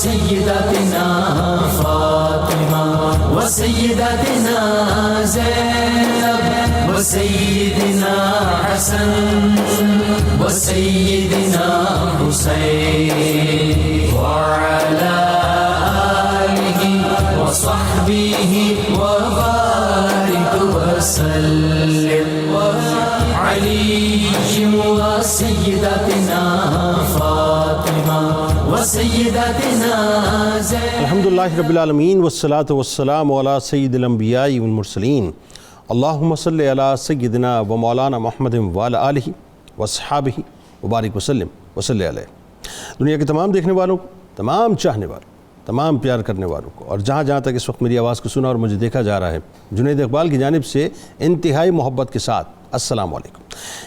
سیدتنا فاطمہ و سیدتنا زینب و سیدنا حسن و سیدنا حسین وعلی آلہ و صحبہ وبارک وسلم علی و سیدتنا فاطمہ و سیدتنا زینب. الحمدللہ رب العالمین والصلاة والسلام علی سید الانبیاء والمرسلین. اللہم صلی علی سیدنا و مولانا محمد وعلی آلہ واصحابہ وبارک وسلم وصلی علیہ. دنیا کے تمام دیکھنے والوں، تمام چاہنے والوں، تمام پیار کرنے والوں کو، اور جہاں جہاں تک اس وقت میری آواز کو سنا اور مجھے دیکھا جا رہا ہے، جنید اقبال کی جانب سے انتہائی محبت کے ساتھ السلام علیکم.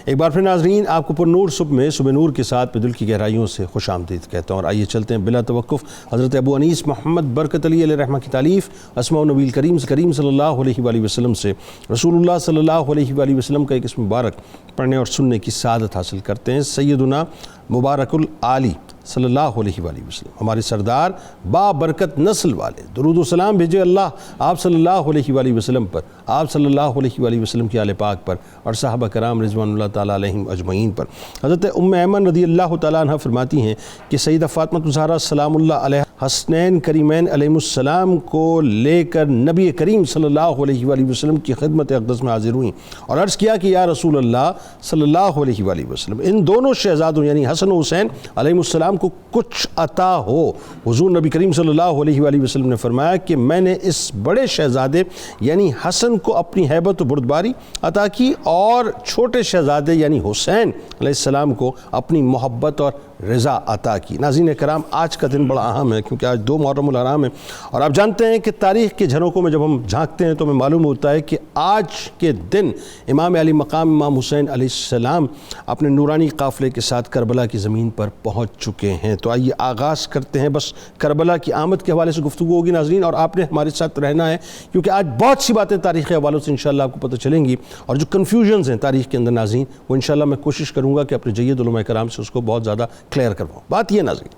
ایک بار پھر ناظرین، آپ کو پر نور صبح میں صبح نور کے ساتھ دل کی گہرائیوں سے خوش آمدید کہتا ہوں. اور آئیے چلتے ہیں بلا توقف حضرت ابو انیس محمد برکت علی علیہ رحمہ کی تالیف اسماء النبی کریم صلی اللہ علیہ وآلہ وسلم سے رسول اللہ صلی اللہ علیہ وآلہ وسلم کا ایک اسم مبارک پڑھنے اور سننے کی سعادت حاصل کرتے ہیں. سیدنا مبارک العالی صلی اللہ علیہ وآلہ وسلم، ہمارے سردار با برکت نسل والے، درود و سلام بھیجے اللہ آپ صلی اللہ علیہ وآلہ وسلم پر، آپ صلی اللہ علیہ وآلہ وسلم کی آل پاک پر اور صحابہ کرام رضوان اللہ تعالیٰ علیہم اجمعین پر. حضرت ام ایمن رضی اللہ تعالیٰ عنہ فرماتی ہیں کہ سیدہ فاطمہ الزہرا سلام اللہ علیہ حسنین کریمین علیہ السلام کو لے کر نبی کریم صلی اللہ علیہ وآلہ وسلم کی خدمت اقدس میں حاضر ہوئیں اور عرض کیا کہ یا رسول اللہ صلی اللہ علیہ وآلہ وسلم، ان دونوں شہزادوں یعنی حسن و حسین علیہ السلام کو کچھ عطا ہو. حضور نبی کریم صلی اللہ علیہ وآلہ وسلم نے فرمایا کہ میں نے اس بڑے شہزادے یعنی حسن کو اپنی ہیبت و بردباری عطا کی اور چھوٹے شہزادے یعنی حسین علیہ السلام کو اپنی محبت اور رضا عطا کی. ناظرین کرام، آج کا دن بڑا اہم ہے کیونکہ آج 2 محرم الحرام ہے، اور آپ جانتے ہیں کہ تاریخ کے جھروکوں میں جب ہم جھانکتے ہیں تو ہمیں معلوم ہوتا ہے کہ آج کے دن امام علی مقام امام حسین علیہ السلام اپنے نورانی قافلے کے ساتھ کربلا کی زمین پر پہنچ چکے ہیں. تو آئیے آغاز کرتے ہیں. بس کربلا کی آمد کے حوالے سے گفتگو ہوگی ناظرین، اور آپ نے ہمارے ساتھ رہنا ہے کیونکہ آج بہت سی باتیں تاریخ کے حوالوں سے انشاءاللہ آپ کو پتہ چلیں گی، اور جو کنفیوژنز ہیں تاریخ کے اندر ناظرین، وہ انشاءاللہ میں کوشش کروں گا کہ اپنے جید علماء کرام سے اس کو بہت زیادہ کلیئر کرواؤں. بات یہ ناظرین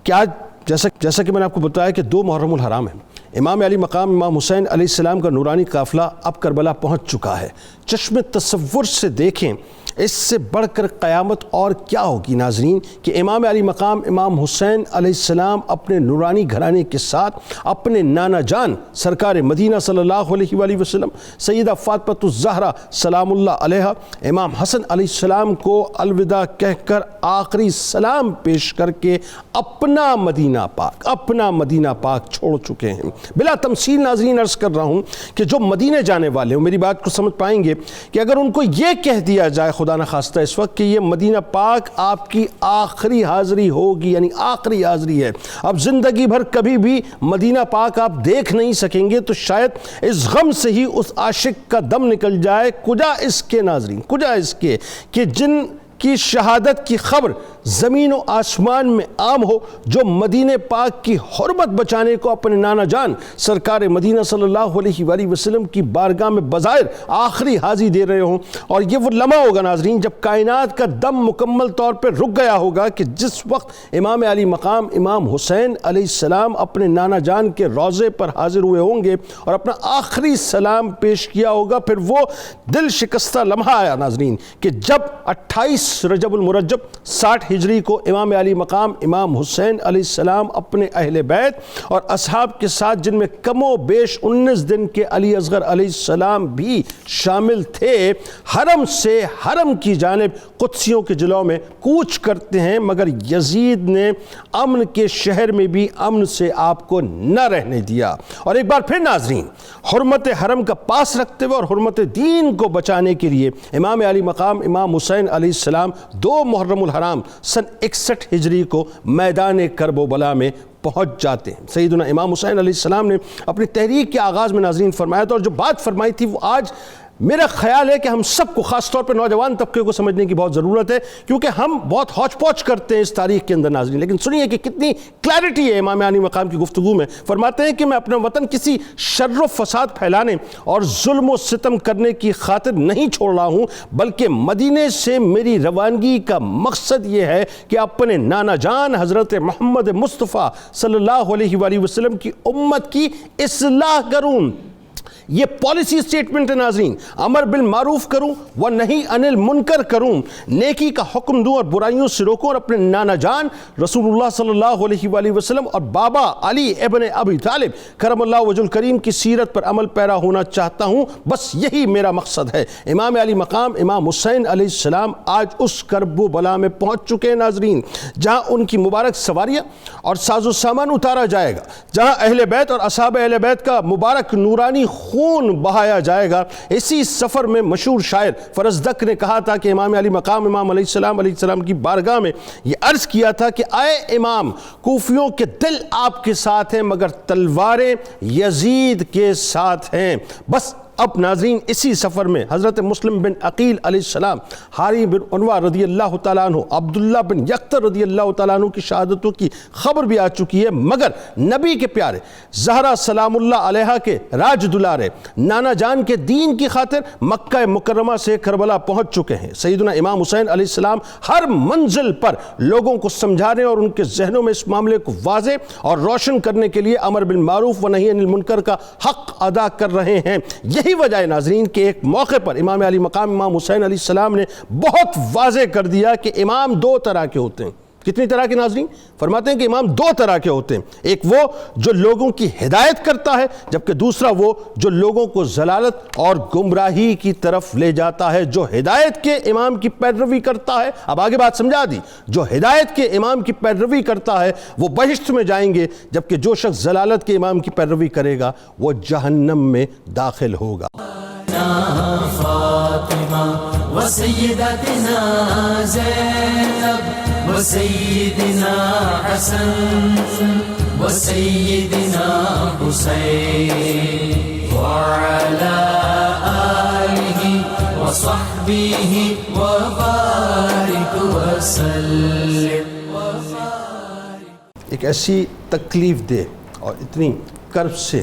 کہ آج جیسا کہ میں نے آپ کو بتایا کہ 2 محرم الحرام ہے، امام علی مقام امام حسین علیہ السلام کا نورانی قافلہ اب کربلا پہنچ چکا ہے. چشم تصور سے دیکھیں اس سے بڑھ کر قیامت اور کیا ہوگی ناظرین کہ امام علی مقام امام حسین علیہ السلام اپنے نورانی گھرانے کے ساتھ اپنے نانا جان سرکار مدینہ صلی اللہ علیہ وآلہ وسلم سیدہ فاطمہ الزہرا سلام اللہ علیہ امام حسن علیہ السلام کو الوداع کہہ کر آخری سلام پیش کر کے اپنا مدینہ پاک چھوڑ چکے ہیں. بلا تمثیل ناظرین عرض کر رہا ہوں کہ جو مدینے جانے والے ہیں میری بات کو سمجھ پائیں گے کہ اگر ان کو یہ کہہ دیا جائے خدا نہ خواستہ اس وقت کہ یہ مدینہ پاک آپ کی آخری حاضری ہوگی، یعنی آخری حاضری ہے، اب زندگی بھر کبھی بھی مدینہ پاک آپ دیکھ نہیں سکیں گے، تو شاید اس غم سے ہی اس عاشق کا دم نکل جائے. کجا اس کے ناظرین، کجا اس کے کہ جن کی شہادت کی خبر زمین و آسمان میں عام ہو، جو مدینہ پاک کی حرمت بچانے کو اپنے نانا جان سرکار مدینہ صلی اللہ علیہ وآلہ وسلم کی بارگاہ میں بظاہر آخری حاضری دے رہے ہوں. اور یہ وہ لمحہ ہوگا ناظرین جب کائنات کا دم مکمل طور پر رک گیا ہوگا کہ جس وقت امام علی مقام امام حسین علیہ السلام اپنے نانا جان کے روضے پر حاضر ہوئے ہوں گے اور اپنا آخری سلام پیش کیا ہوگا. پھر وہ دل شکستہ لمحہ آیا ناظرین کہ جب 28 رجب المرجب 60 ہجری کو امام علی مقام امام حسین علیہ السلام اپنے اہل بیت اور اصحاب کے ساتھ، جن میں کم و بیش 19 دن کے علی اصغر علیہ السلام بھی شامل تھے، حرم سے حرم کی جانب قدسیوں کے جلوہ میں کوچ کرتے ہیں، مگر یزید نے امن کے شہر میں بھی امن سے آپ کو نہ رہنے دیا. اور ایک بار پھر ناظرین حرمت حرم کا پاس رکھتے ہوئے اور حرمت دین کو بچانے کے لیے امام علی مقام امام حسین علیہ السلام 2 محرم الحرام سن 61 ہجری کو میدان کرب و بلا میں پہنچ جاتے ہیں. سیدنا امام حسین علیہ السلام نے اپنی تحریک کے آغاز میں ناظرین فرمایا تھا، اور جو بات فرمائی تھی وہ آج میرا خیال ہے کہ ہم سب کو، خاص طور پر نوجوان طبقے کو سمجھنے کی بہت ضرورت ہے، کیونکہ ہم بہت ہوچ پوچ کرتے ہیں اس تاریخ کے اندر ناظرین، لیکن سنیے کہ کتنی کلیئرٹی ہے امام عالی مقام کی گفتگو میں۔ فرماتے ہیں کہ میں اپنا وطن کسی شر و فساد پھیلانے اور ظلم و ستم کرنے کی خاطر نہیں چھوڑ رہا ہوں، بلکہ مدینے سے میری روانگی کا مقصد یہ ہے کہ اپنے نانا جان حضرت محمد مصطفیٰ صلی اللہ علیہ وآلہ وسلم کی امت کی اصلاح کروں۔ یہ پالیسی سٹیٹمنٹ ہے ناظرین، امر بالمعروف کروں و نہی عن المنکر کروں، نیکی کا حکم دوں اور برائیوں سے روکوں، اور اپنے نانا جان رسول اللہ صلی اللہ علیہ وآلہ وسلم اور بابا علی ابن ابی طالب کرم اللہ وجہ الکریم کی سیرت پر عمل پیرا ہونا چاہتا ہوں، بس یہی میرا مقصد ہے۔ امام علی مقام امام حسین علیہ السلام آج اس کرب و بلا میں پہنچ چکے ہیں ناظرین، جہاں ان کی مبارک سواریاں اور ساز و سامان اتارا جائے گا، جہاں اہل بیت اور اصحاب اہل بیت کا مبارک نورانی خون بہایا جائے گا۔ اسی سفر میں مشہور شاعر فرزدق نے کہا تھا کہ امام علی مقام امام علیہ السلام کی بارگاہ میں یہ عرض کیا تھا کہ اے امام، کوفیوں کے دل آپ کے ساتھ ہیں مگر تلواریں یزید کے ساتھ ہیں۔ بس اب ناظرین اسی سفر میں حضرت مسلم بن عقیل علیہ السلام، حاری بن عنوہ رضی اللہ تعالیٰ عنہ، عبداللہ بن یقطر رضی اللہ تعالیٰ عنہ کی شہادتوں کی خبر بھی آ چکی ہے، مگر نبی کے پیارے زہرا سلام اللہ علیہا کے راج دلارے نانا جان کے دین کی خاطر مکہ مکرمہ سے کربلا پہنچ چکے ہیں۔ سیدنا امام حسین علیہ السلام ہر منزل پر لوگوں کو سمجھانے اور ان کے ذہنوں میں اس معاملے کو واضح اور روشن کرنے کے لیے امر بالمعروف و نہی عن المنکر کا حق ادا کر رہے ہیں۔ یہی وجہ ہے ناظرین کہ ایک موقع پر امام علی مقام امام حسین علیہ السلام نے بہت واضح کر دیا کہ امام دو طرح کے ہوتے ہیں۔ کتنی طرح کے ناظرین؟ فرماتے ہیں کہ امام دو طرح کے ہوتے ہیں، ایک وہ جو لوگوں کی ہدایت کرتا ہے، جبکہ دوسرا وہ جو لوگوں کو ضلالت اور گمراہی کی طرف لے جاتا ہے۔ جو ہدایت کے امام کی پیروی کرتا ہے، اب آگے بات سمجھا دی، جو ہدایت کے امام کی پیروی کرتا ہے وہ بہشت میں جائیں گے، جبکہ جو شخص ضلالت کے امام کی پیروی کرے گا وہ جہنم میں داخل ہوگا۔ فاطمہ وسیدتنا زینب وسیدنا حسن وسیدنا حسین وعلى آلہ وصحبہ وبارک وسلم۔ ایک ایسی تکلیف دہ اور اتنی کرب سے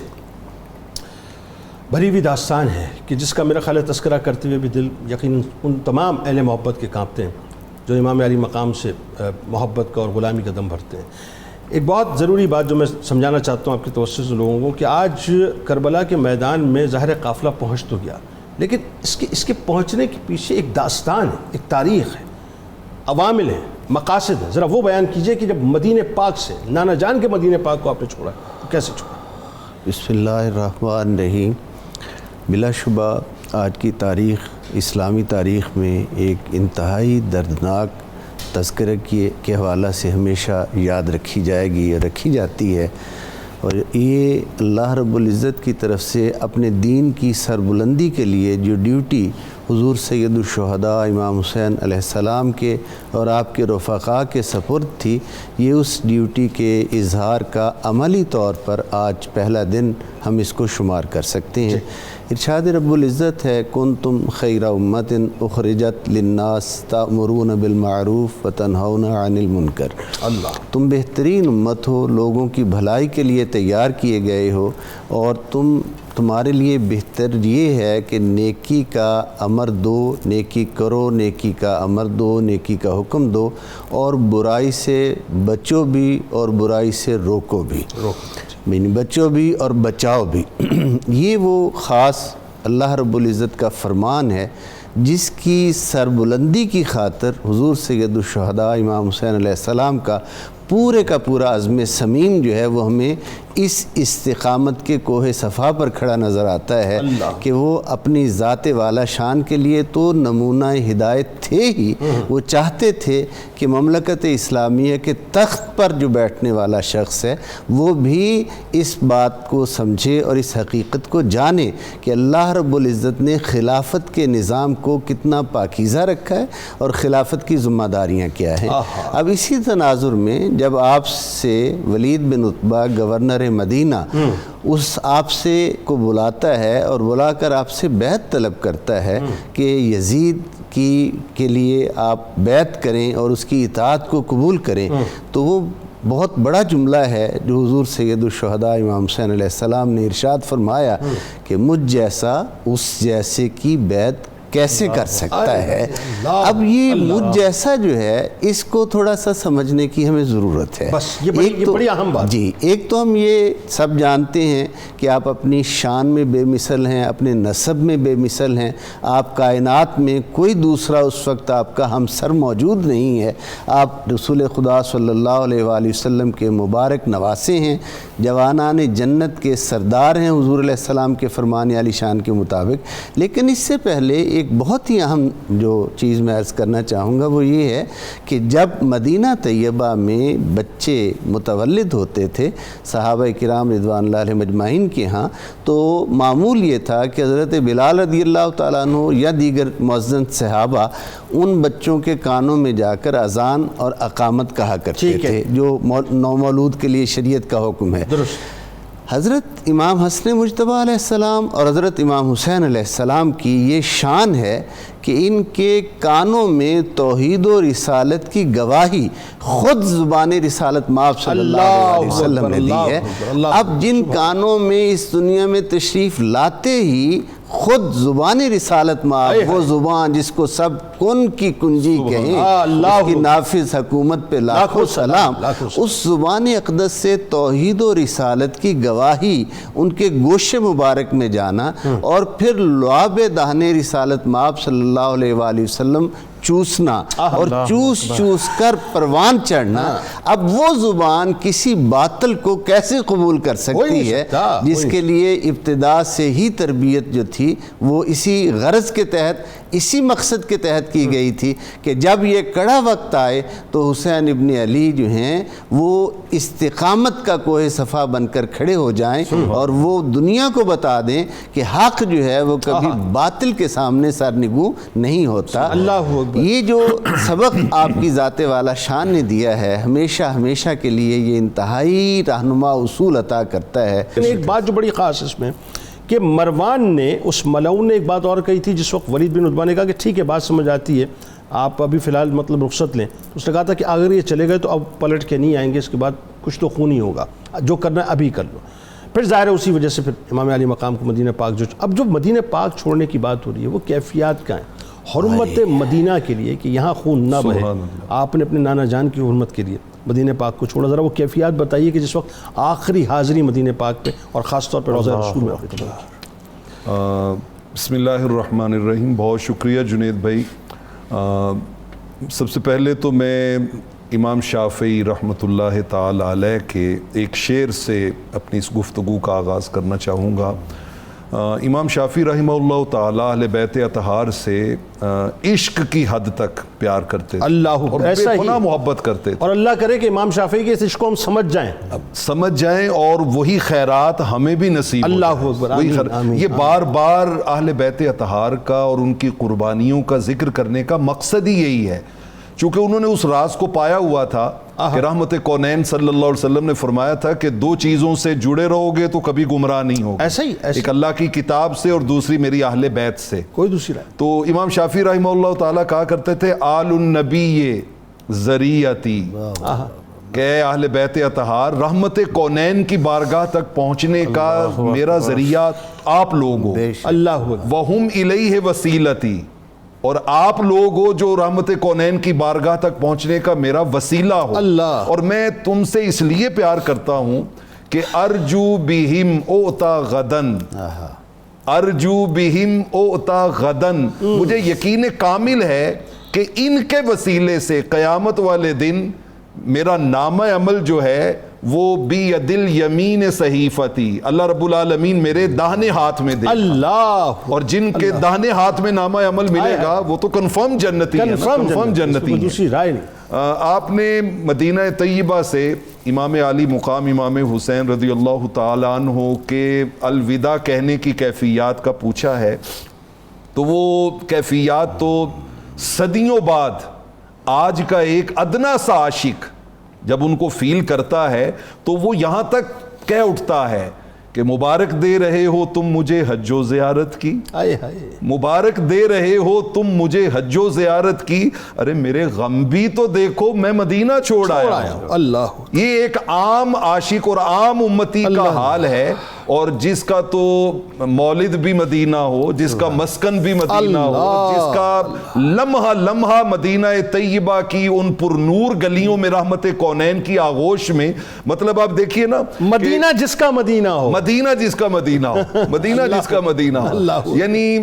بھری ہوئی داستان ہے کہ جس کا میرا خیال ہے تذکرہ کرتے ہوئے بھی دل یقیناً ان تمام اہل محبت کے کانپتے ہیں جو امام علی مقام سے محبت کا اور غلامی کا دم بھرتے ہیں۔ ایک بہت ضروری بات جو میں سمجھانا چاہتا ہوں آپ کے توسط سے لوگوں کو، کہ آج کربلا کے میدان میں ظاہر قافلہ پہنچ تو گیا، لیکن اس کے پہنچنے کے پیچھے ایک داستان ہے، ایک تاریخ ہے، عوامل ہیں، مقاصد ہیں۔ ذرا وہ بیان کیجئے کہ جب مدینہ پاک سے، نانا جان کے مدینہ پاک کو آپ نے چھوڑا تو کیسے چھوڑا؟ بسم اللہ الرحمن الرحیم۔ بلا شبہ آج کی تاریخ، اسلامی تاریخ میں ایک انتہائی دردناک تذکرہ کے حوالہ سے ہمیشہ یاد رکھی جائے گی اور رکھی جاتی ہے، اور یہ اللہ رب العزت کی طرف سے اپنے دین کی سربلندی کے لیے جو ڈیوٹی حضور سید الشہداء امام حسین علیہ السلام کے اور آپ کے رفقاء کے سپرد تھی، یہ اس ڈیوٹی کے اظہار کا عملی طور پر آج پہلا دن ہم اس کو شمار کر سکتے ہیں۔ ارشاد رب العزت ہے، کنتم خیر امت اخرجت للناس تأمرون بالمعروف وتنہون عن المنکر۔ اللہ، تم بہترین امت ہو، لوگوں کی بھلائی کے لیے تیار کیے گئے ہو، اور تمہارے لیے بہتر یہ ہے کہ نیکی کا امر دو، نیکی کرو، نیکی کا امر دو، نیکی کا حکم دو، اور برائی سے بچو بھی اور برائی سے روکو بھی، یعنی بچو بھی اور بچاؤ بھی۔ یہ وہ خاص اللہ رب العزت کا فرمان ہے جس کی سربلندی کی خاطر حضور سید الشہداء امام حسین علیہ السلام کا پورا عزم صمیم جو ہے وہ ہمیں اس استقامت کے کوہ صفا پر کھڑا نظر آتا ہے کہ وہ اپنی ذات والا شان کے لیے تو نمونہ ہدایت تھے ہی، وہ چاہتے تھے کہ مملکت اسلامیہ کے تخت پر جو بیٹھنے والا شخص ہے وہ بھی اس بات کو سمجھے اور اس حقیقت کو جانے کہ اللہ رب العزت نے خلافت کے نظام کو کتنا پاکیزہ رکھا ہے اور خلافت کی ذمہ داریاں کیا ہیں۔ اب اسی تناظر میں جب آپ سے ولید بن عتبہ گورنر شہر مدینہ اس آپ سے کو بلاتا ہے اور بلا کر آپ سے بیعت طلب کرتا ہے کہ یزید کے لیے آپ بیعت کریں اور اس کی اطاعت کو قبول کریں، تو وہ بہت بڑا جملہ ہے جو حضور سید الشہداء امام حسین علیہ السلام نے ارشاد فرمایا کہ مجھ جیسا اس جیسے کی بیعت کیسے کر سکتا ہے۔ اب یہ مجھ جیسا جو ہے اس کو تھوڑا سا سمجھنے کی ہمیں ضرورت ہے۔ بس یہ بڑی اہم بات۔ جی، ایک تو ہم یہ سب جانتے ہیں کہ آپ اپنی شان میں بے مثل ہیں، اپنے نسب میں بے مثل ہیں، آپ کائنات میں کوئی دوسرا اس وقت آپ کا ہمسر موجود نہیں ہے، آپ رسول خدا صلی اللہ علیہ وآلہ وسلم کے مبارک نواسے ہیں، جوانان جنت کے سردار ہیں حضور علیہ السلام کے فرمان عالی شان کے مطابق۔ لیکن اس سے پہلے ایک بہت ہی اہم جو چیز میں عرض کرنا چاہوں گا وہ یہ ہے کہ جب مدینہ طیبہ میں بچے متولد ہوتے تھے صحابہ کرام رضوان اللہ علیہم اجمعین کے ہاں، تو معمول یہ تھا کہ حضرت بلال رضی اللہ تعالیٰ عنہ یا دیگر مؤذن صحابہ ان بچوں کے کانوں میں جا کر اذان اور اقامت کہا کرتے تھے، جو نومولود کے لیے شریعت کا حکم ہے۔ حضرت امام حسن مجتبیٰ علیہ السلام اور حضرت امام حسین علیہ السلام کی یہ شان ہے کہ ان کے کانوں میں توحید و رسالت کی گواہی خود زبان رسالت مآب صلی اللہ علیہ وسلم نے دی ہے۔ اب جن کانوں میں اس دنیا میں تشریف لاتے ہی خود زبان رسالت مآب، وہ زبان جس کو سب کن کی کنجی کہیں، اس کی نافذ حکومت پہ لاکھوں سلام، اس زبان اقدس سے توحید و رسالت کی گواہی ان کے گوش مبارک میں جانا اور پھر لعاب دہن رسالت مآب صلی اللہ علیہ وآلہ وسلم چوسنا اور چوس کر پروان چڑھنا، اب وہ زبان کسی باطل کو کیسے قبول کر سکتی ہے جس کے لیے ابتدا سے ہی تربیت جو تھی وہ اسی غرض کے تحت، اسی مقصد کے تحت کی گئی تھی کہ جب یہ کڑا وقت آئے تو حسین ابن علی جو ہیں وہ استقامت کا کوہ صفا بن کر کھڑے ہو جائیں اور وہ دنیا کو بتا دیں کہ حق جو ہے وہ کبھی باطل کے سامنے سرنگوں نہیں ہوتا۔ یہ جو سبق آپ کی ذات والا شان نے دیا ہے ہمیشہ کے لیے یہ انتہائی رہنما اصول عطا کرتا ہے۔ ایک بات جو بڑی خاص اس میں کہ مروان نے اس ملعون نے ایک بات اور کہی تھی جس وقت ولید بن عتبہ نے کہا کہ ٹھیک ہے بات سمجھ آتی ہے، آپ ابھی فی الحال مطلب رخصت لیں، اس نے کہا تھا کہ اگر یہ چلے گئے تو اب پلٹ کے نہیں آئیں گے، اس کے بعد کچھ تو خون ہی ہوگا، جو کرنا ہے ابھی کر لو۔ پھر ظاہر ہے اسی وجہ سے پھر امام علی مقام کو مدینہ پاک اب جو مدینہ پاک چھوڑنے کی بات ہو رہی ہے وہ کیفیات کا ہیں حرمت مدینہ کے لیے کہ یہاں خون نہ بہے، آپ نے اپنے نانا جان کی حرمت کے لیے مدینہ پاک کو چھوڑا، ذرا وہ کیفیات بتائیے کہ جس وقت آخری حاضری مدینہ پاک پہ اور خاص طور پہ روضہ رسول میں آپ کی۔ بسم اللہ الرحمن الرحیم۔ بہت شکریہ جنید بھائی۔ سب سے پہلے تو میں امام شافعی رحمۃ اللہ تعالی علیہ کے ایک شعر سے اپنی اس گفتگو کا آغاز کرنا چاہوں گا۔ امام شافعی رحمہ اللہ تعالی اہل بیت اطہار سے عشق کی حد تک پیار کرتے تھے اور بے پناہ محبت کرتے تھے، اور اللہ کرے کہ امام شافعی کے اس عشق کو ہم سمجھ جائیں اور وہی خیرات ہمیں بھی نصیب ہو جائیں۔ اللہ اکبر۔ یہ بار بار اہل بیت اطہار کا اور ان کی قربانیوں کا ذکر کرنے کا مقصد ہی یہی ہے، چونکہ انہوں نے اس راز کو پایا ہوا تھا کہ رحمت کونین صلی اللہ علیہ وسلم نے فرمایا تھا کہ دو چیزوں سے جڑے رہو گے تو کبھی گمراہ نہیں ہوگے، ایک اللہ کی کتاب سے اور دوسری میری اہل بیت سے، کوئی دوسری رائے۔ تو امام شافعی رحمہ اللہ تعالیٰ کہا کرتے تھے آل النبی ذریعتی، کہ اے اہل بیت اطہار رحمت کونین کی بارگاہ تک پہنچنے کا میرا ذریعہ آپ لوگ ہو، وہم الیہ وسیلتی، اور آپ لوگ ہو جو رحمت کونین کی بارگاہ تک پہنچنے کا میرا وسیلہ ہو، اور میں تم سے اس لیے پیار کرتا ہوں کہ ارجو بہم اوتا غدن، ارجو بہم اوتا غدن، مجھے یقین کامل ہے کہ ان کے وسیلے سے قیامت والے دن میرا نامہ عمل جو ہے وہ بید الیمین صحیفتی، اللہ رب العالمین میرے داہنے ہاتھ میں دے، اور جن کے داہنے ہاتھ میں نامہ عمل ملے گا وہ تو کنفرم جنتی ہے، کنفرم جنتی ہے۔ آپ نے مدینہ طیبہ سے امام علی مقام امام حسین رضی اللہ تعالیٰ عنہ کے الوداع کہنے کی کیفیات کا پوچھا ہے، تو وہ کیفیات تو صدیوں بعد آج کا ایک ادنا سا عاشق جب ان کو فیل کرتا ہے تو وہ یہاں تک کہہ اٹھتا ہے کہ مبارک دے رہے ہو تم مجھے حج و زیارت کی، مبارک دے رہے ہو تم مجھے حج و زیارت کی، ارے میرے غم بھی تو دیکھو میں مدینہ چھوڑ آیا ہوں۔ اللہ، یہ ایک عام عاشق اور عام امتی کا حال ہے، اور جس کا تو مولد بھی مدینہ ہو، جس کا مسکن بھی مدینہ ہو، جس کا لمحہ لمحہ مدینہ طیبہ کی ان پر نور گلیوں میں رحمت کونین کی آغوش میں، مطلب آپ دیکھیے نا، مدینہ جس کا مدینہ ہو، مدینہ جس کا مدینہ ہو، مدینہ جس کا مدینہ ہو، یعنی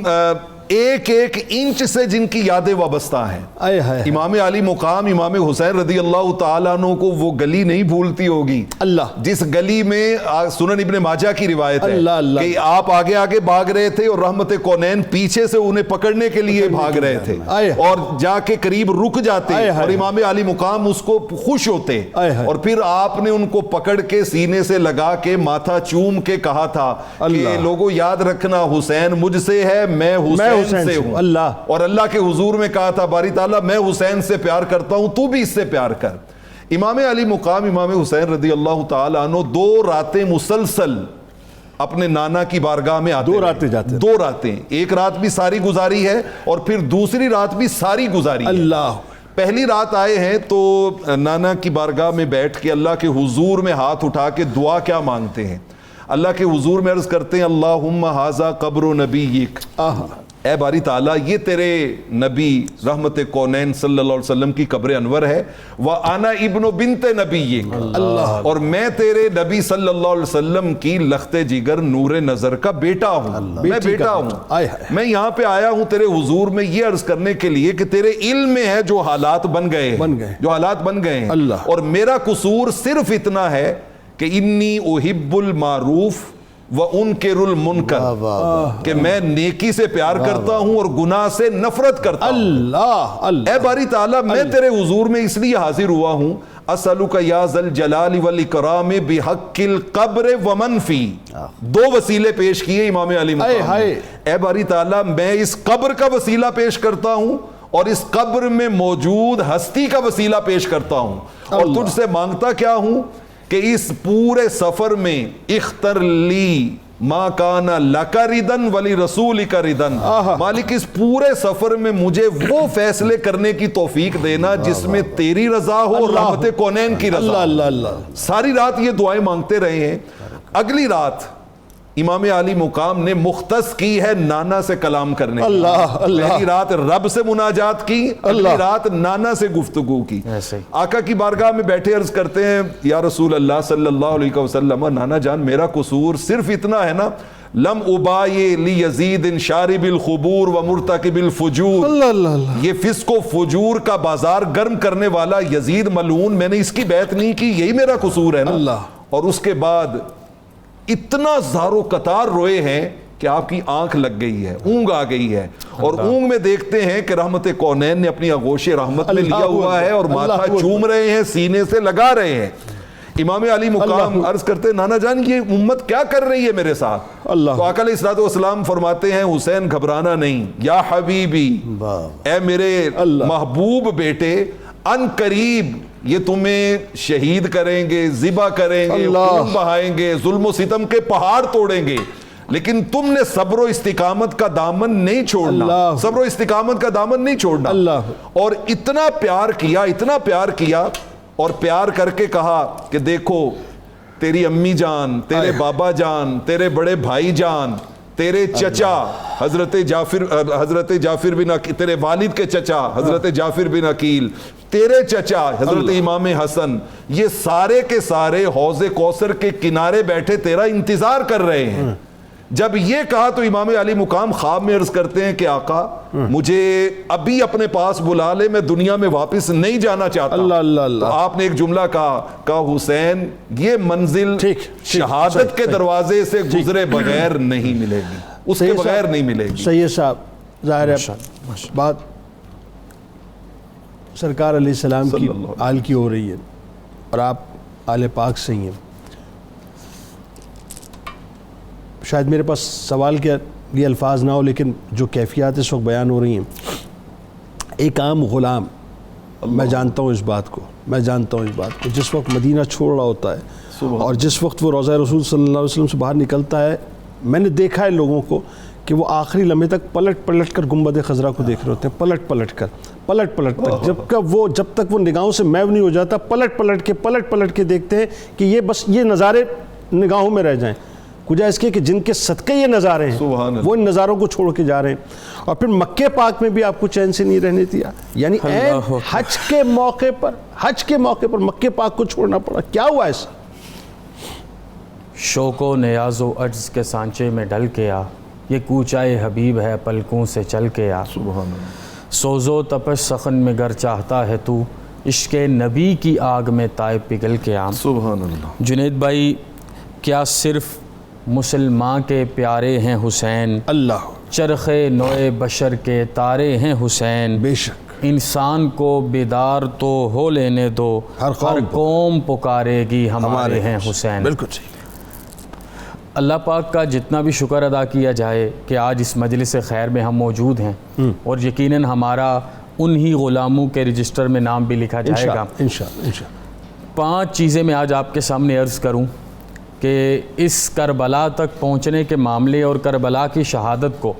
ایک ایک انچ سے جن کی یادیں وابستہ ہیں۔ امام علی مقام امام حسین رضی اللہ تعالیٰ عنہ کو وہ گلی نہیں بھولتی ہوگی اللہ، جس گلی میں سنن ابن ماجہ کی روایت ہے کہ آپ آگے آگے بھاگ رہے تھے اور رحمت کونین پیچھے سے انہیں پکڑنے کے لیے بھاگ رہے تھے، اور جا کے قریب رک جاتے اور امام علی مقام اس کو خوش ہوتے، اور پھر آپ نے ان کو پکڑ کے سینے سے لگا کے ماتھا چوم کے کہا تھا کہ لوگوں یاد رکھنا حسین مجھ سے ہے، میں حسین سے ہوں، اور اللہ کے حضور میں کہا تھا باری تعالیٰ میں حسین سے پیار کرتا ہوں، تو بھی اس سے پیار کر۔ امام علی مقام امام حسین رضی اللہ تعالیٰ عنہ 2 راتیں مسلسل اپنے نانا کی بارگاہ میں آتے، 2 راتیں جاتے، 2 راتیں، ایک رات بھی ساری گزاری ہے اور پھر دوسری رات بھی ساری گزاری ہے۔ اللہ، پہلی رات آئے ہیں تو نانا کی بارگاہ میں بیٹھ کے اللہ کے حضور میں ہاتھ اٹھا کے دعا کیا مانگتے ہیں؟ اللہ کے حضور میں عرض کرتے ہیں اللہم ھذا قبر نبیک، اے باری تعالیٰ یہ تیرے نبی رحمت کونین صلی اللہ علیہ وسلم کی قبر انور ہے، وَأَنَا ابن بنت نبیک، اور میں تیرے نبی صلی اللہ علیہ وسلم کی لخت جگر نور نظر کا بیٹا ہوں، میں بیٹا ہوں، میں یہاں پہ آیا ہوں تیرے حضور میں یہ عرض کرنے کے لیے کہ تیرے علم میں ہے جو حالات بن گئے ہیں، جو حالات بن گئے ہیں، اور میرا قصور صرف اتنا ہے کہ انی احب المعروف وانکر المنکر، کہ میں نیکی سے پیار کرتا ہوں اور گناہ سے نفرت کرتا ہوں۔ اللہ، اے باری تعالیٰ میں تیرے حضور میں اس لیے حاضر ہوا ہوں، اسألک یا ذا الجلال والاکرام بحق القبر ومن فی، 2 وسیلے پیش کیے امام علی مقام، اے باری تعالیٰ میں اس قبر کا وسیلہ پیش کرتا ہوں اور اس قبر میں موجود ہستی کا وسیلہ پیش کرتا ہوں، اور تجھ سے مانگتا کیا ہوں کہ اس پورے سفر میں اختر لی ما کان لک ردن ولی رسولک ردن، مالک اس پورے سفر میں مجھے وہ فیصلے کرنے کی توفیق دینا جس میں تیری رضا ہو اور رحمت کونین کی رضا۔ ساری رات یہ دعائیں مانگتے رہے ہیں۔ اگلی رات امام علی مقام نے مختص کی ہے نانا سے کلام کرنے کی، پہلی رات رب سے مناجات کی، اگلی رات نانا سے گفتگو کی۔ آقا کی بارگاہ میں بیٹھے عرض کرتے ہیں یا رسول اللہ صلی اللہ علیہ وسلم، نانا جان میرا قصور صرف اتنا ہے نا، لم ابائی لیزید شارب الخبور و مرتکب الفجور، یہ فسق و فجور کا بازار گرم کرنے والا یزید ملعون، میں نے اس کی بیعت نہیں کی، یہی میرا قصور ہے نا۔ اور اس کے بعد اتنا زارو قطار روئے ہیں کہ آپ کی آنکھ لگ گئی ہے، اونگ آ گئی ہے، اور اونگ میں دیکھتے ہیں کہ رحمت کونین نے اپنی آغوش رحمت میں لیا ہوا ہے اور ماتھا چوم رہے ہیں، سینے سے لگا رہے ہیں۔ امام علی مقام عرض کرتے ہیں نانا جان یہ امت کیا کر رہی ہے میرے ساتھ؟ تو آقا علیہ الصلوۃ والسلام فرماتے ہیں حسین گھبرانا نہیں، یا حبیبی، اے میرے محبوب بیٹے، ان قریب یہ تمہیں شہید کریں گے، ذبح کریں گے، خون بہائیں گے، ظلم و ستم کے پہاڑ توڑیں گے، لیکن تم نے صبر و استقامت کا دامن نہیں چھوڑنا، صبر و استقامت کا دامن نہیں چھوڑنا۔ اور اتنا پیار کیا، اتنا پیار کیا، اور پیار کر کے کہا کہ دیکھو تیری امی جان، تیرے بابا جان، تیرے بڑے بھائی جان، تیرے چچا حضرت جعفر بن عقیل، تیرے والد کے چچا حضرت جعفر بن عقیل، تیرے چچا حضرت امام حسن، یہ سارے کے سارے حوض کوثر کے کنارے بیٹھے تیرا انتظار کر رہے ہیں۔ جب یہ کہا تو امام علی مقام خواب میں عرض کرتے ہیں کہ آقا مجھے ابھی اپنے پاس بلا لے، میں دنیا میں واپس نہیں جانا چاہتا۔ تو آپ نے ایک جملہ کہا حسین یہ منزل شہادت کے دروازے سے گزرے بغیر نہیں ملے گی، اس کے بغیر نہیں ملے گی۔ سید صاحب ظاہر ہے بات سرکار علیہ السلام کی آل کی ہو رہی ہے اور آپ آل پاک سے ہی ہیں، شاید میرے پاس سوال کے لیے الفاظ نہ ہو، لیکن جو کیفیات اس وقت بیان ہو رہی ہیں، ایک عام غلام، میں جانتا ہوں اس بات کو، میں جانتا ہوں اس بات کو. جس وقت مدینہ چھوڑ رہا ہوتا ہے اور جس وقت وہ روضہ رسول صلی اللہ علیہ وسلم سے باہر نکلتا ہے, میں نے دیکھا ہے لوگوں کو کہ وہ آخری لمحے تک پلٹ پلٹ کر گنبد خضرا کو دیکھ رہے ہوتے ہیں, پلٹ پلٹ کر جب تک وہ نگاہوں سے محو نہیں ہو جاتا, پلٹ پلٹ کے دیکھتے ہیں کہ یہ بس یہ نظارے نگاہوں میں رہ جائیں. کجا اس کے کہ جن کے صدقے یہ نظارے ہیں وہ ان نظاروں کو چھوڑ کے جا رہے ہیں. اور پھر مکہ پاک میں بھی آپ کو چین سے نہیں رہنے دیا, یعنی حج کے موقع پر مکہ پاک کو چھوڑنا پڑا. کیا ہوا ایسا؟ شوق و نیاز و عجز کے سانچے میں ڈل کے آ, یہ کوچائے حبیب ہے پلکوں سے چل کے آ. سوز و تپش سخن میں گر چاہتا ہے تو, عشق نبی کی آگ میں طائب پگھل کے آ. سبحان اللہ. جنید بھائی, کیا صرف مسلمان کے پیارے ہیں حسین؟ اللہ چرخ نوع بشر کے تارے ہیں حسین. بے شک انسان کو بیدار تو ہو لینے دو, ہر قوم پکارے گی ہمارے ہیں حسین. بالکل صحیح. اللہ پاک کا جتنا بھی شکر ادا کیا جائے کہ آج اس مجلس خیر میں ہم موجود ہیں, اور یقیناً ہمارا انہی غلاموں کے رجسٹر میں نام بھی لکھا جائے گا انشاءاللہ. 5 چیزیں میں آج آپ کے سامنے عرض کروں کہ اس کربلا تک پہنچنے کے معاملے اور کربلا کی شہادت کو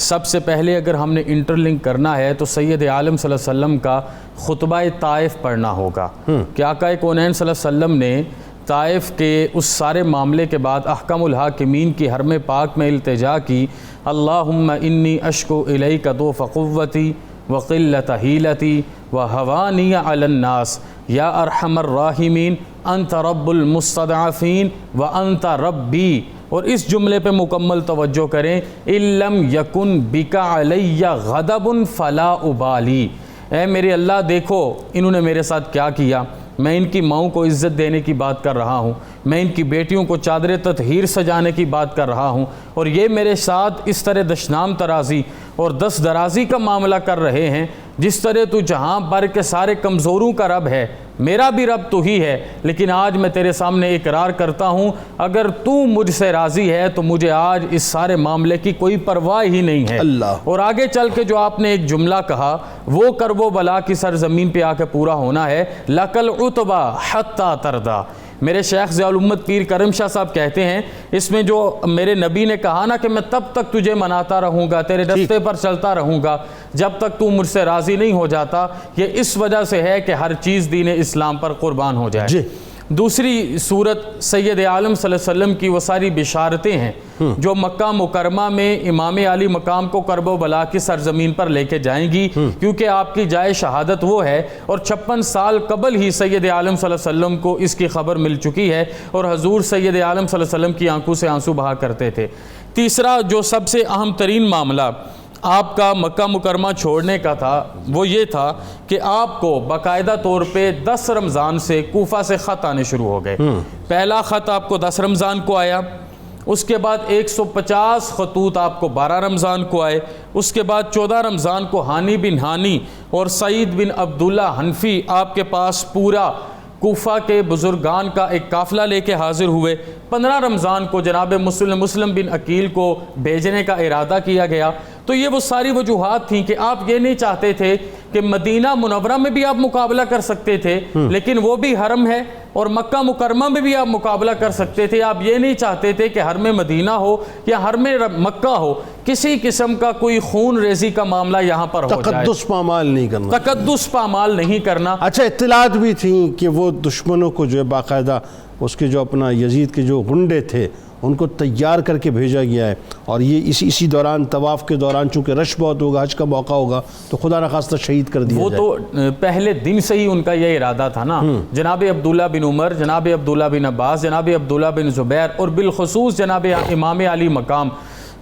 سب سے پہلے اگر ہم نے انٹر لنک کرنا ہے تو سید عالم صلی اللہ علیہ وسلم کا خطبہ طائف پڑھنا ہوگا کہ آقا کونین صلی اللہ علیہ وسلم نے طائف کے اس سارے معاملے کے بعد احکم الحاکمین کی حرم پاک میں التجا کی, اللہم انی اشکو الیک ضعف قوتی وقلت حیلتی وہوانی علی الناس یا ارحم الراحمین انت رب المستضعفین وانت ربی. اور اس جملے پہ مکمل توجہ کریں, ان لم یکن بک علی غضب فلا ابالی. اے میرے اللہ دیکھو انہوں نے میرے ساتھ کیا کیا, میں ان کی ماؤں کو عزت دینے کی بات کر رہا ہوں, میں ان کی بیٹیوں کو چادر تطہیر سجانے کی بات کر رہا ہوں, اور یہ میرے ساتھ اس طرح دشنام ترازی اور دست درازی کا معاملہ کر رہے ہیں. جس طرح تو جہاں پر کے سارے کمزوروں کا رب ہے, میرا بھی رب تو ہی ہے, لیکن آج میں تیرے سامنے اقرار کرتا ہوں اگر تو مجھ سے راضی ہے تو مجھے آج اس سارے معاملے کی کوئی پرواہ ہی نہیں ہے. اور آگے چل کے جو آپ نے ایک جملہ کہا وہ کرب و بلا کی سرزمین پہ آ کے پورا ہونا ہے, لکل عتبہ حتی تردا. میرے شیخ ضیاء الامت پیر کرم شاہ صاحب کہتے ہیں اس میں جو میرے نبی نے کہا نا کہ میں تب تک تجھے مناتا رہوں گا, تیرے رستے پر چلتا رہوں گا جب تک تو مجھ سے راضی نہیں ہو جاتا, یہ اس وجہ سے ہے کہ ہر چیز دین اسلام پر قربان ہو جائے. دوسری صورت سید عالم صلی اللہ علیہ وسلم کی وہ ساری بشارتیں ہیں جو مکہ مکرمہ میں امام علی مقام کو کرب و بلا کی سرزمین پر لے کے جائیں گی, کیونکہ آپ کی جائے شہادت وہ ہے, اور 56 سال قبل ہی سید عالم صلی اللہ علیہ وسلم کو اس کی خبر مل چکی ہے, اور حضور سید عالم صلی اللہ علیہ وسلم کی آنکھوں سے آنسو بہا کرتے تھے. تیسرا جو سب سے اہم ترین معاملہ آپ کا مکہ مکرمہ چھوڑنے کا تھا وہ یہ تھا کہ آپ کو باقاعدہ طور پہ 10 رمضان سے کوفہ سے خط آنے شروع ہو گئے. پہلا خط آپ کو 10 رمضان کو آیا, اس کے بعد 150 خطوط آپ کو 12 رمضان کو آئے, اس کے بعد 14 رمضان کو ہانی بن ہانی اور سعید بن عبداللہ حنفی آپ کے پاس پورا کوفہ کے بزرگان کا ایک قافلہ لے کے حاضر ہوئے. 15 رمضان کو جناب مسلم بن عقیل کو بھیجنے کا ارادہ کیا گیا. تو یہ وہ ساری وجوہات تھیں کہ آپ یہ نہیں چاہتے تھے کہ مدینہ منورہ میں بھی آپ مقابلہ کر سکتے تھے لیکن وہ بھی حرم ہے, اور مکہ مکرمہ میں بھی آپ مقابلہ کر سکتے تھے. آپ یہ نہیں چاہتے تھے کہ حرم مدینہ ہو یا حرم مکہ ہو کسی قسم کا کوئی خون ریزی کا معاملہ یہاں پر ہو جائے, تقدس پامال نہیں کرنا, تقدس پامال نہیں کرنا. اچھا اطلاعات بھی تھیں کہ وہ دشمنوں کو جو ہے باقاعدہ اس کے جو اپنا یزید کے جو غنڈے تھے ان کو تیار کر کے بھیجا گیا ہے, اور یہ اسی دوران طواف کے دوران چونکہ رش بہت ہوگا, حج کا موقع ہوگا, تو خدا نخواستہ شہید کر دیا جائے. وہ تو پہلے دن سے ہی ان کا یہ ارادہ تھا نا. جناب عبداللہ بن عمر, جناب عبداللہ بن عباس, جناب عبداللہ بن زبیر اور بالخصوص جناب امام علی مقام,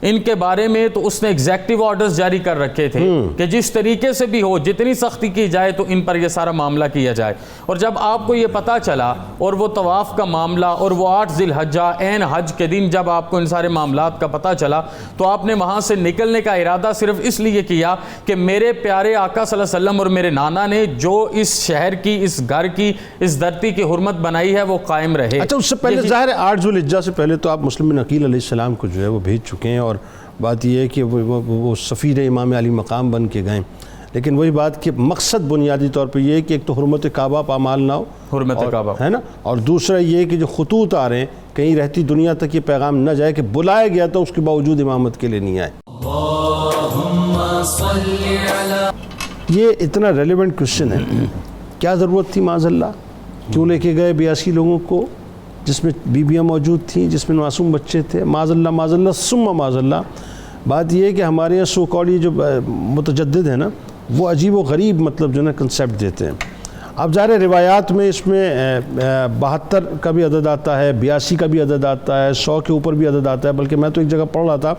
ان کے بارے میں تو اس نے ایگزیکٹو آرڈرز جاری کر رکھے تھے کہ جس طریقے سے بھی ہو جتنی سختی کی جائے تو ان پر یہ سارا معاملہ کیا جائے. اور جب آپ کو یہ پتہ چلا اور وہ طواف کا معاملہ اور وہ 8 ذی الحجہ عین حج کے دن جب آپ کو ان سارے معاملات کا پتہ چلا تو آپ نے وہاں سے نکلنے کا ارادہ صرف اس لیے کیا کہ میرے پیارے آقا صلی اللہ علیہ وسلم اور میرے نانا نے جو اس شہر کی, اس گھر کی, اس دھرتی کی حرمت بنائی ہے وہ قائم رہے. اچھا اس سے پہلے ظاہر ہے 8 ذی الحجہ سے پہلے تو آپ مسلم بن عقیل علیہ السلام کو جو ہے وہ بھیج چکے ہیں, اور بات یہ ہے کہ وہ سفیر امام علی مقام بن کے گئے, لیکن وہی بات کہ مقصد بنیادی طور پہ یہ ہے کہ ایک تو حرمت کعبہ پامال نہ ہو، حرمت کعبہ ہے نا، اور دوسرا یہ کہ جو خطوط آ رہے ہیں کہیں رہتی دنیا تک یہ پیغام نہ جائے کہ بلایا گیا تھا اس کے باوجود امامت کے لیے نہیں آئے۔ اللهم صل على یہ اتنا ریلیونٹ کوشچن ہے، کیا ضرورت تھی معاذ اللہ؟ کیوں لے کے گئے 82 لوگوں کو جس میں بیویاں موجود تھیں، جس میں معصوم بچے تھے؟ معاذ اللہ ثم معاذ اللہ۔ بات یہ ہے کہ ہمارے یہاں سو کالڈ یہ جو متجدد ہیں نا، وہ عجیب و غریب مطلب جو ہے نا کنسیپٹ دیتے ہیں۔ اب ظاہر روایات میں اس میں 72 کا بھی عدد آتا ہے، 82 کا بھی عدد آتا ہے، 100 کے اوپر بھی عدد آتا ہے، بلکہ میں تو ایک جگہ پڑھ رہا تھا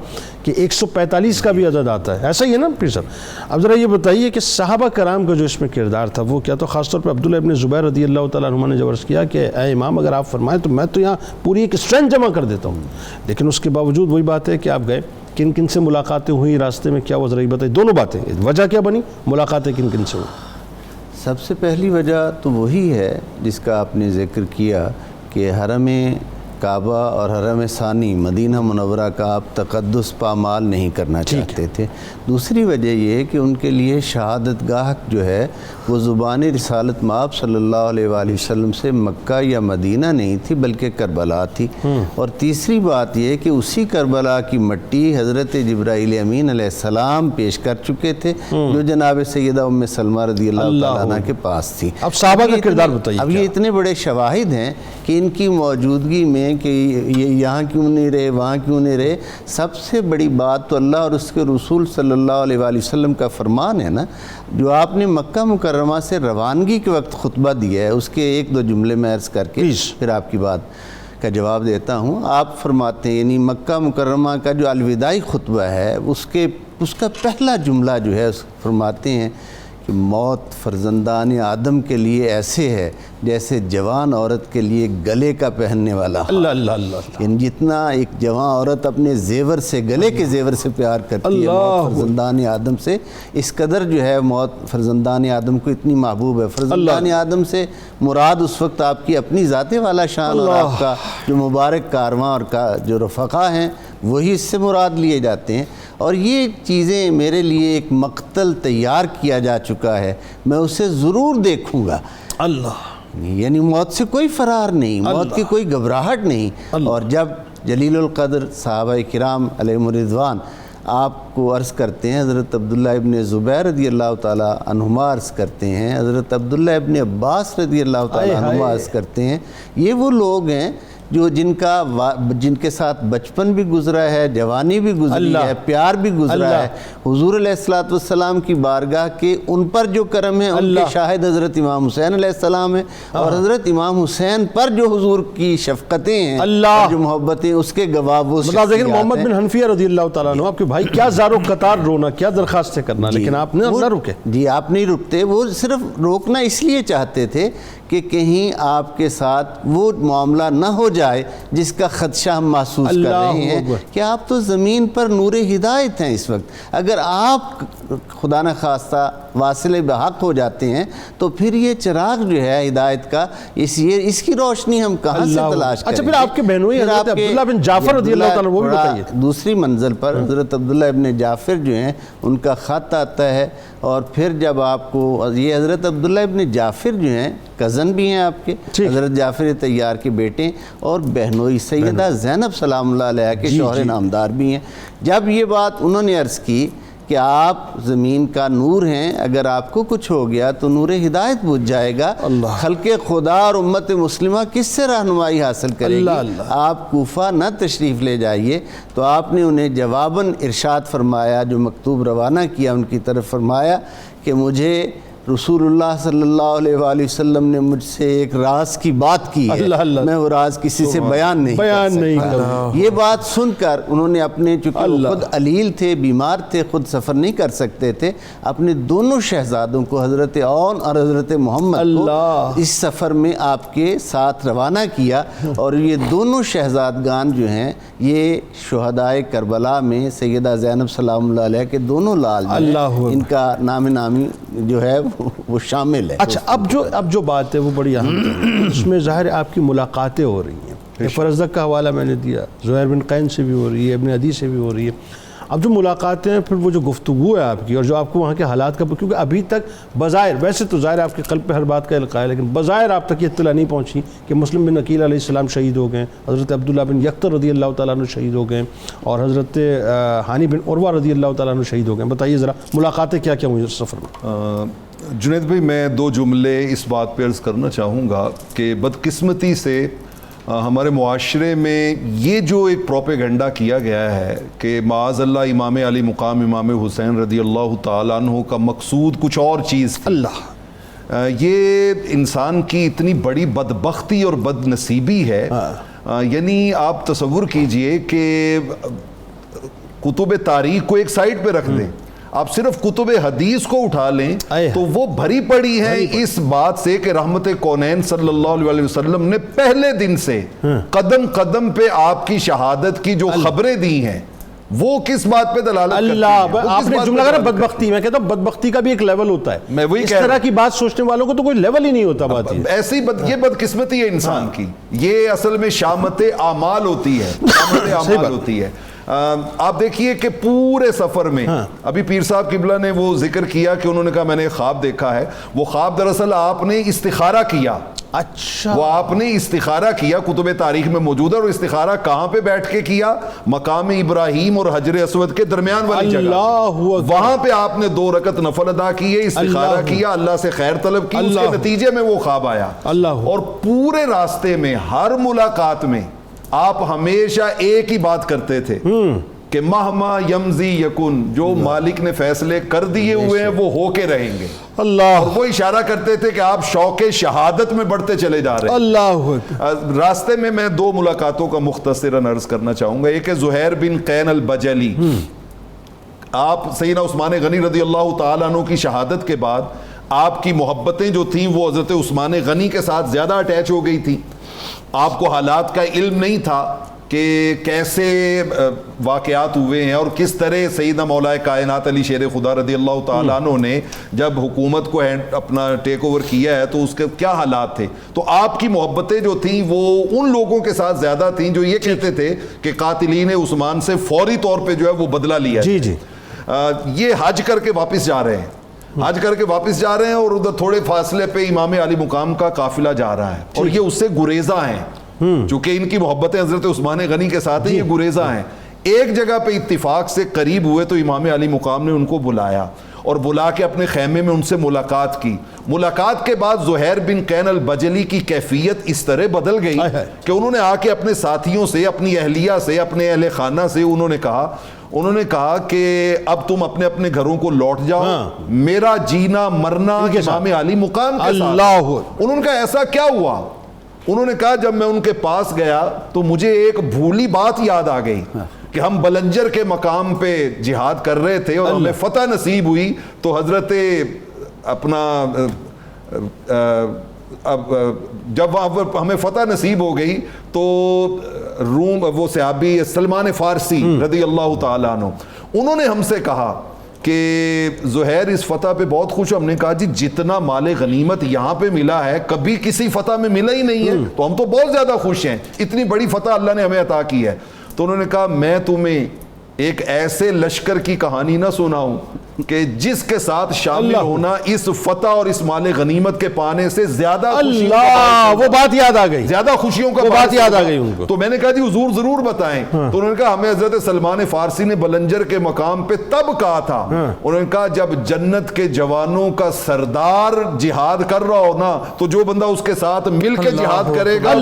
کہ 145 کا بھی عدد آتا ہے، ایسا ہی ہے نا پیر صاحب؟ اب ذرا یہ بتائیے کہ صحابہ کرام کا جو اس میں کردار تھا وہ کیا؟ تو خاص طور پہ عبداللہ ابن زبیر رضی اللہ تعالیٰ عنہ نے جب عرض کیا کہ اے امام اگر آپ فرمائیں تو میں تو یہاں پوری ایک اسٹرینتھ جمع کر دیتا ہوں، لیکن اس کے باوجود وہی بات ہے کہ آپ گئے، کن کن سے ملاقاتیں ہوئی راستے میں، کیا وہ ذرا بتائیے دونوں باتیں، وجہ کیا بنی، ملاقاتیں کن کن سے ہوئی؟ سب سے پہلی وجہ تو وہی ہے جس کا آپ نے ذکر کیا کہ حرم کعبہ اور حرم ثانی مدینہ منورہ کا آپ تقدس پامال نہیں کرنا چاہتے تھے۔ دوسری وجہ یہ ہے کہ ان کے لیے شہادت گاہ جو ہے وہ زبان رسالت مآب صلی اللہ علیہ وآلہ وسلم سے مکہ یا مدینہ نہیں تھی بلکہ کربلا تھی۔ اور تیسری بات یہ کہ اسی کربلا کی مٹی حضرت جبرائیل امین علیہ السلام پیش کر چکے تھے جو جناب سیدہ ام سلمہ رضی اللہ تعالیٰ عنہ کے پاس تھی۔ اب صحابہ کا کردار بتائیے۔ اب یہ اتنے بڑے شواہد ہیں کہ ان کی موجودگی میں کہ یہ یہاں کیوں نہیں رہے، وہاں کیوں نہیں رہے، سب سے بڑی بات تو اللہ اور اس کے رسول صلی اللہ علیہ وآلہ وسلم کا فرمان ہے نا، جو آپ نے مکہ مکرمہ سے روانگی کے وقت خطبہ دیا ہے، اس کے ایک دو جملے میں عرض کر کے پھر آپ کی بات کا جواب دیتا ہوں۔ آپ فرماتے ہیں یعنی مکہ مکرمہ کا جو الوداعی خطبہ ہے اس کا پہلا جملہ جو ہے فرماتے ہیں کہ موت فرزندان آدم کے لیے ایسے ہے جیسے جوان عورت کے لیے گلے کا پہننے والا۔ اللہ اللہ اللہ، یعنی جتنا ایک جوان عورت اپنے زیور سے، گلے کے زیور سے پیار کرتی ہے موت فرزندان آدم سے، اس قدر جو ہے موت فرزندان آدم کو اتنی محبوب ہے۔ فرزندان آدم سے مراد اس وقت آپ کی اپنی ذات والا شان اور آپ کا جو مبارک کارواں اور جو رفقا ہیں وہی اس سے مراد لیے جاتے ہیں۔ اور یہ چیزیں میرے لیے ایک مقتل تیار کیا جا چکا ہے، میں اسے ضرور دیکھوں گا۔ اللہ، یعنی موت سے کوئی فرار نہیں، موت کی کوئی گھبراہٹ نہیں۔ اور جب جلیل القدر صحابہ کرام علیہم الرضوان آپ کو عرض کرتے ہیں، حضرت عبداللہ ابن زبیر رضی اللہ تعالیٰ عنہما عرض کرتے ہیں، حضرت عبداللہ ابن عباس رضی اللہ تعالیٰ عنہما عرض کرتے ہیں، یہ وہ لوگ ہیں جو جن کے ساتھ بچپن بھی گزرا ہے، جوانی بھی گزری ہے، پیار بھی گزرا ہے، حضور علیہ السلام کی بارگاہ کے ان پر جو کرم ہے ان کے شاہد حضرت امام حسین علیہ السلام ہیں، اور حضرت امام حسین پر جو حضور کی شفقتیں ہیں، جو محبتیں، اس کے گواہ وہ لیکن محمد بن حنفیہ رضی اللہ تعالیٰ عنہ آپ کے بھائی کیا زارو قطار رونا، کیا درخواستیں کرنا، لیکن آپ نے نہ رکے۔ جی آپ نہیں رکتے، وہ صرف روکنا اس لیے چاہتے تھے کہ کہیں آپ کے ساتھ وہ معاملہ نہ ہو جائے جس کا خدشہ ہم محسوس کر رہے ہیں کہ آپ تو زمین پر نور ہدایت ہیں اس وقت، اگر آپ خدا نہ خواستہ واصل بحق ہو جاتے ہیں تو پھر یہ چراغ جو ہے ہدایت کا اس کی روشنی ہم کہاں سے تلاش کریں؟ اچھا پھر آپ کے بہنوئی حضرت عبداللہ بن جعفر رضی اللہ تعالیٰ وہ بھی بتائیے۔ دوسری منزل پر حضرت عبداللہ ابن جعفر جو ہیں ان کا خط آتا ہے، اور پھر جب آپ کو یہ حضرت عبداللہ ابن جعفر جو ہیں کزن بھی ہیں آپ کے، حضرت جعفر طیار کے بیٹے اور بہنوئی سیدہ زینب سلام اللہ علیہ کے شوہر نامدار بھی ہیں۔ جب یہ بات انہوں نے عرض کی کہ آپ زمین کا نور ہیں، اگر آپ کو کچھ ہو گیا تو نور ہدایت بجھ جائے گا، خلق خدا اور امت مسلمہ کس سے رہنمائی حاصل کرے گی؟ آپ کوفہ نہ تشریف لے جائیے۔ تو آپ نے انہیں جواباً ارشاد فرمایا، جو مکتوب روانہ کیا ان کی طرف، فرمایا کہ مجھے رسول اللہ صلی اللہ علیہ وآلہ وسلم نے مجھ سے ایک راز کی بات کی ہے، میں وہ راز کسی سے بیان نہیں کر سکتا۔ یہ بات سن کر انہوں نے اپنے، چونکہ وہ خود علیل تھے، بیمار تھے، خود سفر نہیں کر سکتے تھے، اپنے دونوں شہزادوں کو حضرت عون اور حضرت محمد کو اس سفر میں آپ کے ساتھ روانہ کیا، اور یہ دونوں شہزادگان جو ہیں یہ شہدائے کربلا میں سیدہ زینب سلام اللہ علیہ کے دونوں لال ان کا نام نامی جو ہے وہ شامل ہے۔ اچھا اب جو بات ہے وہ بڑی اہم ہے، اس میں ظاہر آپ کی ملاقاتیں ہو رہی ہیں، فرزدق کا حوالہ میں نے دیا، زہیر بن قین سے بھی ہو رہی ہے، ابن عدی سے بھی ہو رہی ہے۔ اب جو ملاقاتیں ہیں پھر وہ جو گفتگو ہے آپ کی اور جو آپ کو وہاں کے حالات کا، کیونکہ ابھی تک بظاہر، ویسے تو ظاہر آپ کے قلب پہ ہر بات کا القاء ہے، لیکن بظاہر آپ تک یہ اطلاع نہیں پہنچی کہ مسلم بن عقیل علیہ السلام شہید ہو گئے، حضرت عبداللہ بن یقطر رضی اللہ تعالیٰ عنہ شہید ہو گئے، اور حضرت ہانی بن عروہ رضی اللہ تعالیٰ عنہ شہید ہو گئے. بتائیے ذرا ملاقاتیں کیا کیا ہوئی اس سفر میں؟ جنید بھائی میں 2 جملے اس بات پہ عرض کرنا چاہوں گا کہ بدقسمتی سے ہمارے معاشرے میں یہ جو ایک پروپیگنڈا کیا گیا ہے کہ معاذ اللہ امام علی مقام امام حسین رضی اللہ تعالیٰ عنہ کا مقصود کچھ اور چیز تھی. یہ انسان کی اتنی بڑی بدبختی اور بد نصیبی ہے. یعنی آپ تصور کیجئے کہ کتب تاریخ کو ایک سائٹ پہ رکھ دیں، آپ صرف کتب حدیث کو اٹھا لیں تو وہ بھری پڑی ہیں اس بات سے کہ رحمت کونین صلی اللہ علیہ وسلم نے پہلے دن سے قدم قدم پہ آپ کی شہادت کی جو خبریں دی ہیں وہ کس بات پہ دلالت کرتی ہیں. آپ نے جملہ کہا بدبختی، میں کہتا ہوں بدبختی کا بھی ایک لیول ہوتا ہے. میں وہی اس طرح کی بات سوچنے والوں کو تو کوئی لیول ہی نہیں ہوتا. بات ایسی یہ بدقسمتی ہے انسان کی. یہ اصل میں شامت اعمال ہوتی ہے، شامت اعمال ہوتی ہے. آپ دیکھیے کہ پورے سفر میں ابھی پیر صاحب قبلہ نے وہ ذکر کیا کہ انہوں نے کہا میں نے خواب دیکھا ہے. وہ خواب دراصل آپ نے استخارہ کیا. اچھا، وہ آپ نے استخارہ کیا، کتب تاریخ میں موجود ہے. اور استخارہ کہاں پہ بیٹھ کے کیا؟ مقام ابراہیم اور حجر اسود کے درمیان والی جگہ. وہاں پہ آپ نے 2 رکعت نفل ادا کیے، استخارہ کیا، اللہ سے خیر طلب کی. اس کے نتیجے میں وہ خواب آیا. اور پورے راستے میں ہر ملاقات میں آپ ہمیشہ ایک ہی بات کرتے تھے کہ مہما یمزی یکن، جو مالک نے فیصلے کر دیے ہوئے ہیں وہ ہو کے رہیں گے. اور وہ اشارہ کرتے تھے کہ آپ شوق شہادت میں بڑھتے چلے جا رہے ہیں. راستے میں 2 ملاقاتوں کا مختصراً عرض کرنا چاہوں گا. ایک ہے زہیر بن قین البجلی. آپ سیدنا عثمان غنی رضی اللہ تعالیٰ عنہ کی شہادت کے بعد آپ کی محبتیں جو تھیں وہ حضرت عثمان غنی کے ساتھ زیادہ اٹیچ ہو گئی تھی. آپ کو حالات کا علم نہیں تھا کہ کیسے واقعات ہوئے ہیں اور کس طرح سیدنا مولا کائنات علی شیر خدا رضی اللہ تعالیٰ عنہ نے جب حکومت کو اپنا ٹیک اوور کیا ہے تو اس کے کیا حالات تھے. تو آپ کی محبتیں جو تھیں وہ ان لوگوں کے ساتھ زیادہ تھیں جو یہ کہتے تھے کہ قاتلین عثمان سے فوری طور پہ جو ہے وہ بدلہ لیا. یہ حج کر کے واپس جا رہے ہیں اور ادھر تھوڑے فاصلے پہ امام علی مقام کا قافلہ جا رہا ہے اور یہ اس سے گریزہ ہیں. چونکہ ان کی محبتیں حضرت عثمان غنی کے ساتھ ہیں، یہ گریزہ ہیں. ایک جگہ پہ اتفاق سے قریب ہوئے تو امام علی مقام نے ان کو بلایا اور بلا کے اپنے خیمے میں ان سے ملاقات کی. ملاقات کے بعد زہیر بن قین البجلی کی کیفیت اس طرح بدل گئی کہ انہوں نے آ کے اپنے ساتھیوں سے، اپنی اہلیہ سے، اپنے اہل خانہ سے انہوں نے کہا کہ اب تم اپنے اپنے گھروں کو لوٹ جاؤ. میرا جینا مرنا امام علی مقام کے ساتھ. انہوں نے کہا ایسا کیا ہوا؟ انہوں نے کہا جب میں ان کے پاس گیا تو مجھے ایک بھولی بات یاد آ گئی کہ ہم بلنجر کے مقام پہ جہاد کر رہے تھے اور ہمیں فتح نصیب ہوئی تو حضرت اپنا اب جب ہمیں فتح نصیب ہو گئی تو روم وہ صحابی سلمان فارسی رضی اللہ تعالیٰ عنہ انہوں نے ہم سے کہا کہ زہیر اس فتح پہ بہت خوش. ہم نے کہا جی جتنا مال غنیمت یہاں پہ ملا ہے کبھی کسی فتح میں ملا ہی نہیں ہے تو ہم تو بہت زیادہ خوش ہیں، اتنی بڑی فتح اللہ نے ہمیں عطا کی ہے. تو انہوں نے کہا میں تمہیں ایک ایسے لشکر کی کہانی نہ سناؤں کہ جس کے ساتھ شامل ہونا اس فتح اور اس مال غنیمت کے پانے سے زیادہ وہ بات یاد آ گئی، زیادہ خوشیوں کا بات یاد آ گئی ان کو. تو میں نے کہا جی حضور ضرور بتائیں. تو انہوں نے کہا ہمیں حضرت سلمان فارسی نے بلنجر کے مقام پہ تب کہا تھا. انہوں نے کہا جب جنت کے جوانوں کا سردار جہاد کر رہا ہو نا تو جو بندہ اس کے ساتھ مل کے جہاد کرے گا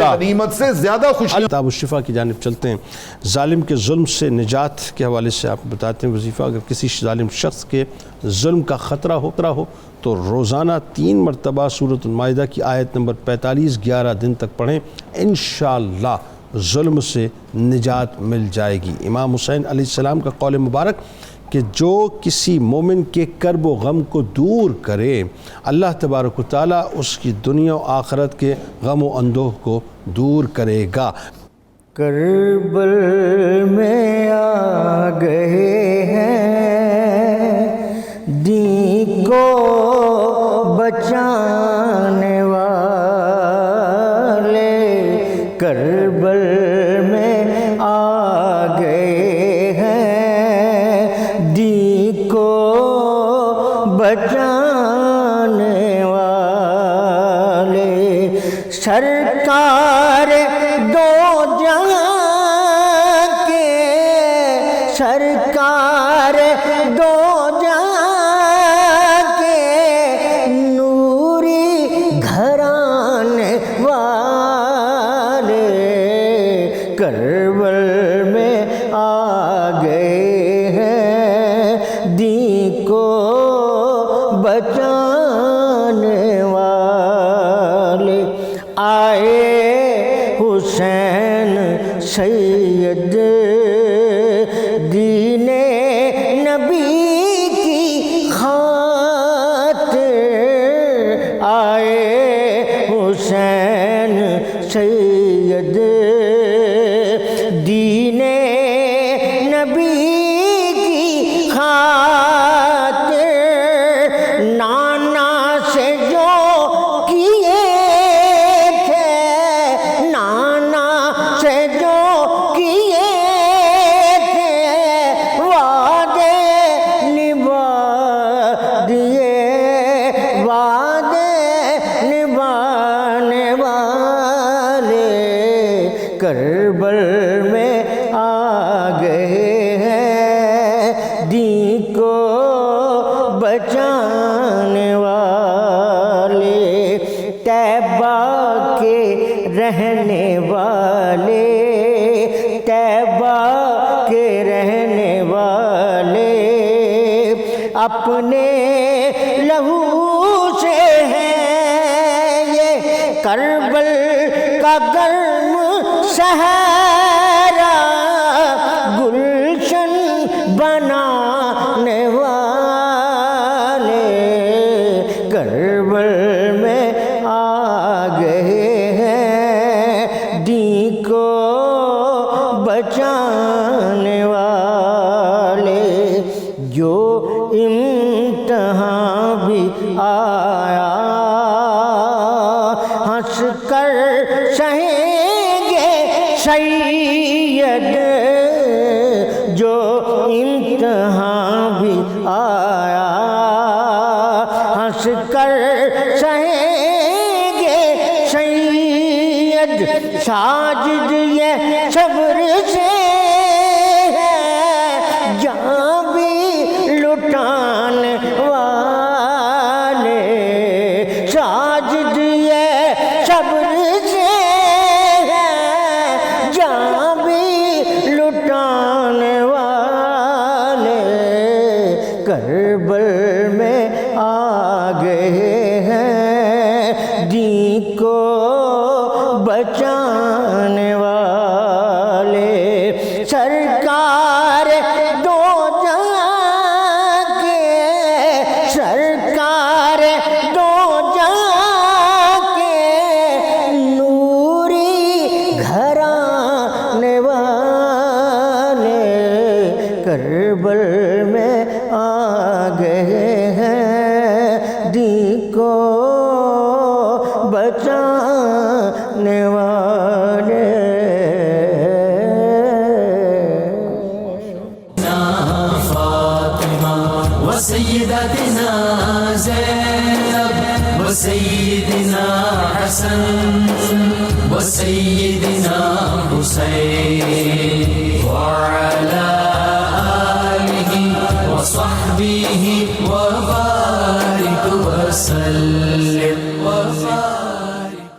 غنیمت سے زیادہ خوشی. کتاب الشفا کی جانب چلتے ہیں. ظالم کے ظلم سے نجات کے حوالے سے آپ بتاتے ہیں وظیفہ. اگر کسی ظالم شخص کے ظلم کا خطرہ ہو تو روزانہ 3 مرتبہ سورۃ المائدہ کی آیت نمبر 45 11 دن تک پڑھیں، انشاءاللہ ظلم سے نجات مل جائے گی. امام حسین علیہ السلام کا قول مبارک کہ جو کسی مومن کے کرب و غم کو دور کرے اللہ تبارک و تعالیٰ اس کی دنیا و آخرت کے غم و اندوہ کو دور کرے گا. کربل میں آ گئے ہیں دین کو بچانے والے، کربل میں آ گئے سرکار دو جہاں کے، سرکار دو جہاں کے نوری گھرانے والے کربل میں آ گئے ہیں دین کو بچانے والے۔ آئے حسین سید دین نبی کی خاطر، آئے حسین سید دین نبی کی خاطر، نانا سے جو کیے تھے، نانا سے جو کیے تھے وعدے نبھا دیے، وعدے نبھانے والے کربل میں آ گئے ہیں دین کو بچانے والے۔ طیبہ کے رہنے والے، طیبہ کے رہنے والے اپنے لہو سے ہیں یہ کربل کا گرم صحرا گلشن بنانے والے کربل میں آ گئے ہیں دین کو بچانے والے۔ جو امتحان بھی آیا ہنس کر سہیں گے سید، جو امتحان بھی آیا ہنس کر سہیں گے سید، ساجد یہ صبر سے ہے جہاں بھی لٹانے والے، ساجد یہ صبر سے ہے جہاں بھی لٹانے والے کربل میں آ گئے ہیں دین کو بچانے والے۔ سرکار دو جہاں کے، سرکار دو جہاں کے نوری گھرانے والے کربل میں آ گئے ہیں دین کو بچانے والے۔ فاطمہ وسیدتنا زینب وسیدنا حسن وسیدنا حسین